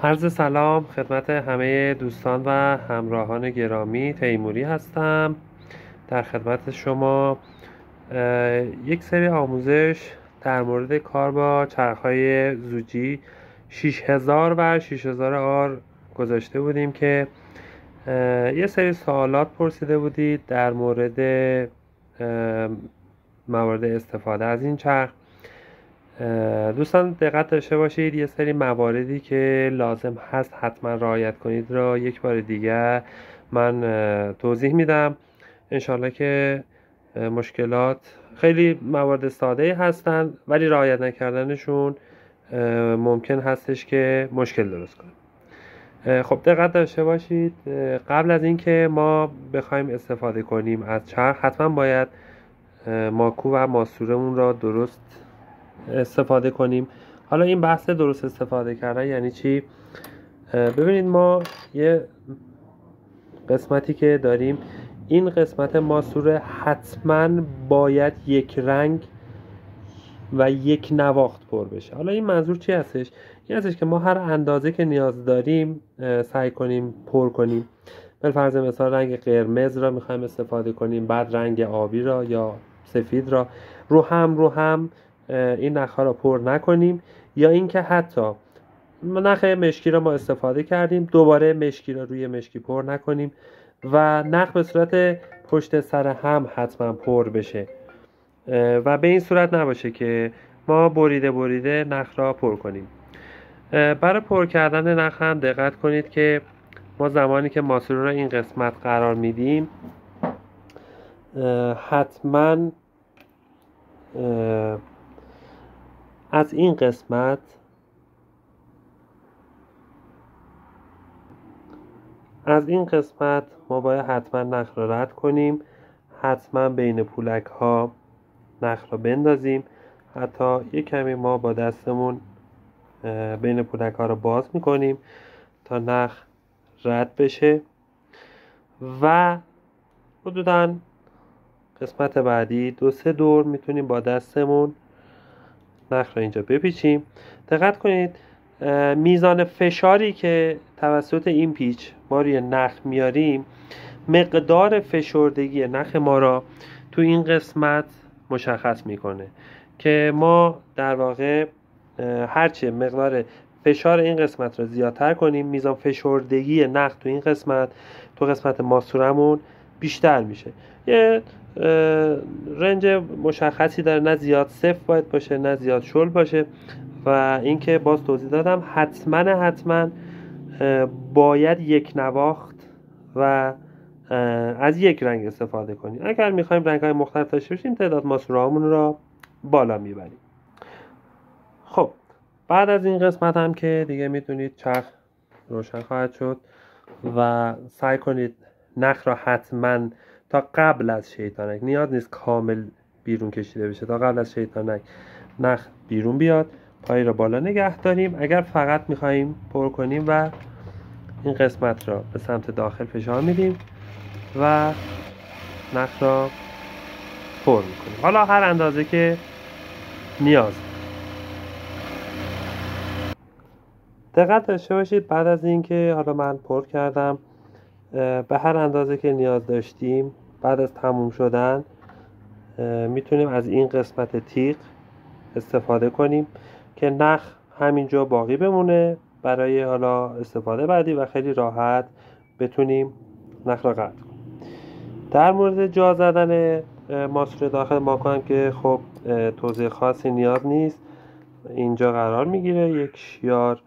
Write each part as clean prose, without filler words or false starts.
عرض سلام خدمت همه دوستان و همراهان گرامی. تیموری هستم در خدمت شما. یک سری آموزش در مورد کار با چرخهای زوجی 6000 و 6000 آر گذاشته بودیم که یه سری سوالات پرسیده بودید در مورد موارد استفاده از این چرخ. دوستان دقت داشته باشید، یه سری مواردی که لازم هست حتما رعایت کنید را یک بار دیگر من توضیح میدم. انشالله که مشکلات خیلی موارد ساده هستند ولی رعایت نکردنشون ممکن هستش که مشکل درست کنه. خب دقت داشته باشید، قبل از اینکه ما بخوایم استفاده کنیم از چرخ حتما باید ماکو و ماسورمون را درست استفاده کنیم. حالا این بحث درست استفاده کردن یعنی چی؟ ببینید ما یه قسمتی که داریم، این قسمت ماسوره حتما باید یک رنگ و یک نواخت پر بشه. حالا این منظور چی هستش؟ این هستش که ما هر اندازه که نیاز داریم سعی کنیم پر کنیم. بالفرض مثال رنگ قرمز را میخوایم استفاده کنیم، بعد رنگ آبی را یا سفید را رو هم این نخها را پر نکنیم، یا اینکه حتی نخ مشکی را ما استفاده کردیم دوباره مشکی را روی مشکی پر نکنیم و نخ به صورت پشت سر هم حتما پر بشه و به این صورت نباشه که ما بریده نخ را پر کنیم. برای پر کردن نخ هم دقت کنید که ما زمانی که ماسوره را این قسمت قرار میدیم حتما از این قسمت ما باید حتما نخ را رد کنیم، حتما بین پولک ها نخ را بندازیم، حتی یک کمی ما با دستمون بین پولک ها را باز میکنیم تا نخ رد بشه و حدوداً قسمت بعدی 2-3 دور میتونیم با دستمون نخ را اینجا بپیچیم. دقت کنید میزان فشاری که توسط این پیچ ما روی نخ میاریم مقدار فشردگی نخ ما را تو این قسمت مشخص میکنه که ما در واقع هرچه مقدار فشار این قسمت را زیادتر کنیم میزان فشردگی نخ تو این قسمت تو قسمت ماسورمون بیشتر میشه. یه رنج مشخصی داره، نه زیاد صفر باید باشه نه زیاد شل باشه و اینکه باز توضیح دادم حتما باید یک نواخت و از یک رنگ استفاده کنیم. اگر میخوایم رنگ‌های مختلف داشته باشیم تعداد ماسوره‌هامون را بالا میبریم. خب بعد از این قسمت هم که دیگه میتونید چرخ روشن خواهد شد و سعی کنید نخ را حتما تا قبل از شیطنک، نیاز نیست کامل بیرون کشیده بشه، تا قبل از شیطنک نخ بیرون بیاد، پای را بالا نگه داریم. اگر فقط میخواییم پر کنیم و این قسمت را به سمت داخل فشار میدیم و نخ را پر میکنیم، حالا هر اندازه که نیاز. دقت داشته باشید بعد از اینکه حالا من پر کردم به هر اندازه که نیاز داشتیم بعد از تموم شدن میتونیم از این قسمت تیغ استفاده کنیم که نخ همینجا باقی بمونه برای حالا استفاده بعدی و خیلی راحت بتونیم نخ را قطع کنیم. در مورد جا زدن ماسوره داخل ماکو هم که خب توضیح خاصی نیاز نیست، اینجا قرار میگیره، یک شیار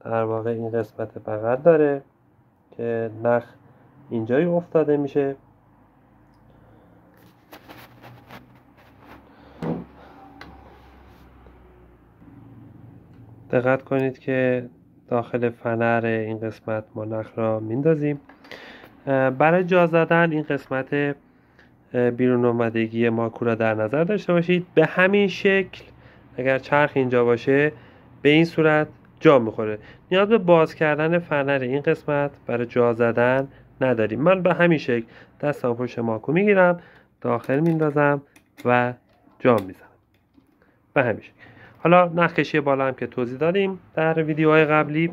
در واقع این قسمت بغل داره که نخ اینجایی افتاده میشه. دقت کنید که داخل فنر این قسمت ما نخ را میندازیم. برای جا زدن این قسمت بیرون اومدگی ماکو را در نظر داشته باشید. به همین شکل اگر چرخ اینجا باشه به این صورت جا میخوره، نیاز به باز کردن فنر این قسمت برای جا زدن نداریم. من به همین شکل دستم پشت ماکو میگیرم، داخل میندازم و جا میزنم به همین شکل. حالا نخ کشی بالا هم که توضیح دادیم در ویدیوهای قبلی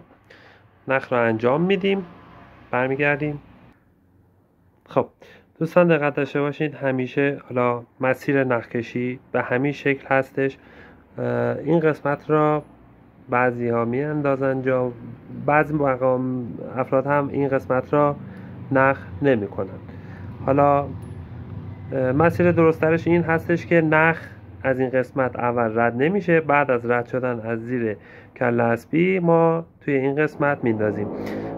نخ را انجام میدیم، برمیگردیم. خب دوستان دقت داشته باشید، همیشه حالا مسیر نخکشی به همین شکل هستش. این قسمت را بعضی ها می اندازن جا، بعضی مقام افراد هم این قسمت را نخ نمی کنن. حالا مسیر درسترش این هستش که نخ از این قسمت اول رد نمیشه، بعد از رد شدن از زیر کله اسبی ما توی این قسمت میندازیم.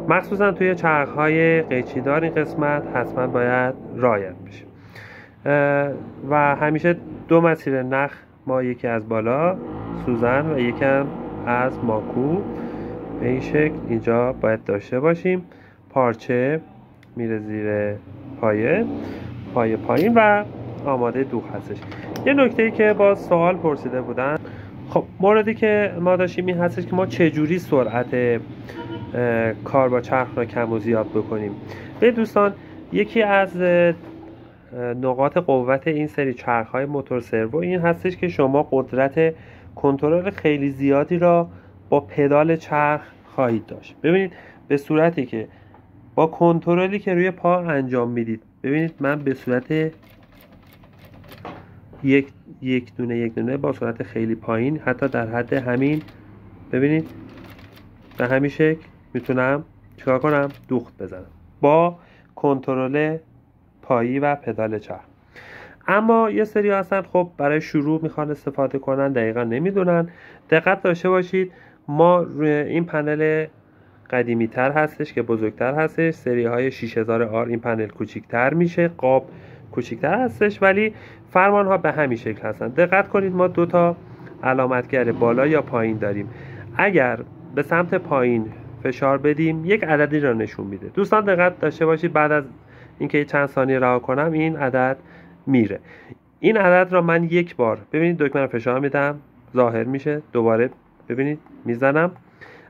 مخصوصا توی چرخ‌های قیچیدار این قسمت حتما باید رعایت بشه. و همیشه دو مسیر نخ ما، یکی از بالا سوزن و یکی از ماکو، به این شکل اینجا باید داشته باشیم. پارچه میره زیر پایه پایین و آماده دوخ هستش. یه نکته‌ای که باز سوال پرسیده بودن، خب موردی که ما داشتیم این هستش که ما چجوری سرعت کار با چرخ را کم و زیاد بکنیم. به دوستان، یکی از نقاط قوت این سری چرخ‌های موتور سرو این هستش که شما قدرت کنترل خیلی زیادی را با پدال چرخ خواهید داشت. ببینید به صورتی که با کنترلی که روی پا انجام میدید، ببینید من به صورت یک دونه با صورت خیلی پایین، حتی در حد همین، ببینید به همین شکل میتونم چیکار کنم؟ دوخت بزنم با کنترل پایی و پدال چرخ. اما یه سری هستن خب برای شروع میخوان استفاده کنن، دقیقا نمیدونن. دقت داشته باشید، ما روی این پنل قدیمی تر هستش که بزرگتر هستش، سری های 6000 آر این پنل کوچیکتر میشه، قاب کوچیکتر هستش، ولی فرمان ها به همین شکل هستن. دقت کنید ما دو تا علامتگر بالا یا پایین داریم. اگر به سمت پایین فشار بدیم یک عددی را نشون میده. دوستان دقت داشته باشید، بعد از اینکه چند ثانیه رها کنم این عدد میره. این عدد را من یک بار، ببینید دکمه رو فشار میدم ظاهر میشه، دوباره ببینید میزنم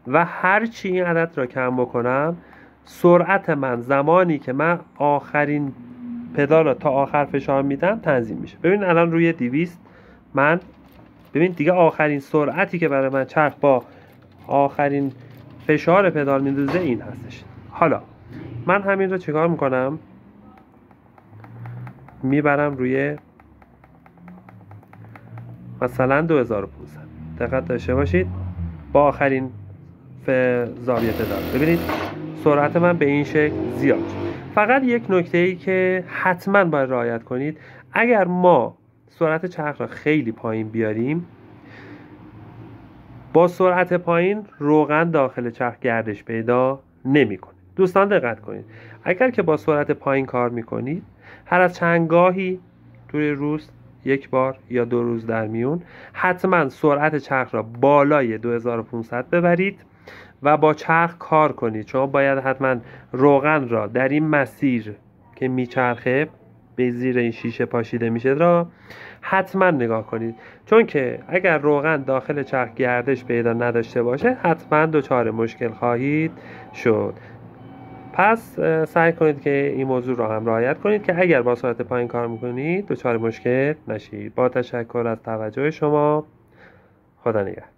و هر چی این عدد را کم بکنم، سرعت من زمانی که من آخرین پدال را تا آخر فشار میدم تنظیم میشه. ببینید الان روی 200 من، ببینید دیگه آخرین سرعتی که برای من چرخ با آخرین فشار پدال میندازه این هستش. حالا من همین رو چیکار میکنم؟ میبرم روی مثلا 2500. دقت داشته باشید با آخرین زاویه پدال، ببینید سرعت من به این شکل زیاد شد. فقط یک نکته ای که حتما باید رعایت کنید، اگر ما سرعت چرخ را خیلی پایین بیاریم، با سرعت پایین روغن داخل چرخ گردش پیدا نمیکنه. دوستان دقت کنید، اگر که با سرعت پایین کار میکنید، هر از چند گاهی توی روز یک بار یا 2 روز در میون حتما سرعت چرخ را بالای 2500 ببرید و با چرخ کار کنید. شما باید حتما روغن را در این مسیر که میچرخه به زیر این شیشه پاشیده میشه را حتما نگاه کنید، چون که اگر روغن داخل چرخ گردش پیدا نداشته باشه حتما دچار مشکل خواهید شد. پس سعی کنید که این موضوع را هم رعایت کنید که اگر با سرعت پایین کار میکنید دچار مشکل نشید. با تشکر از توجه شما، خدا نگهدار.